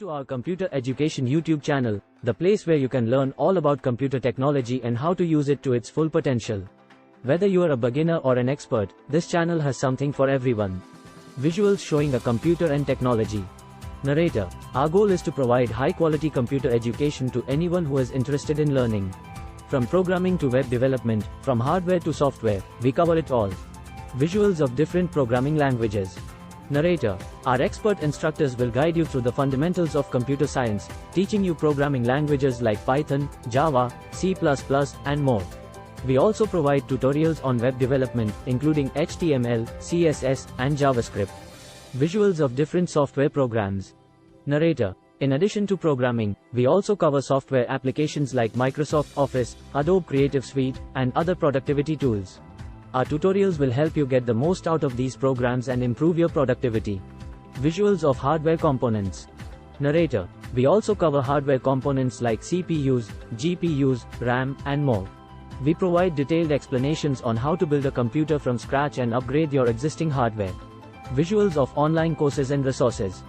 to our Computer Education YouTube channel, the place where you can learn all about computer technology and how to use it to its full potential. Whether you are a beginner or an expert, this channel has something for everyone. Visuals showing a computer and technology. Narrator. Our goal is to provide high-quality computer education to anyone who is interested in learning. From programming to web development, from hardware to software, we cover it all. Visuals of different programming languages. Narrator. Our expert instructors will guide you through the fundamentals of computer science, teaching you programming languages like Python, Java, C++, and more. We also provide tutorials on web development, including HTML, CSS, and JavaScript. Visuals of different software programs. Narrator. In addition to programming, we also cover software applications like Microsoft Office, Adobe Creative Suite, and other productivity tools. Our tutorials will help you get the most out of these programs and improve your productivity. Visuals of hardware components. Narrator. We also cover hardware components like CPUs, GPUs, RAM, and more. We provide detailed explanations on how to build a computer from scratch and upgrade your existing hardware. Visuals of online courses and resources.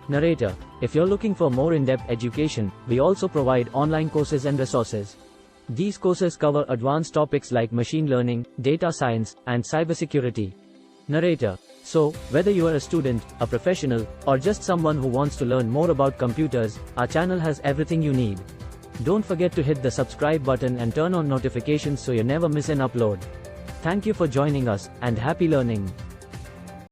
Narrator. If you're looking for more in-depth education, we also provide online courses and resources. These courses cover advanced topics like machine learning, data science, and cybersecurity. Narrator. So, whether you are a student, a professional, or just someone who wants to learn more about computers, our channel has everything you need. Don't forget to hit the subscribe button and turn on notifications so you never miss an upload. Thank you for joining us, and happy learning.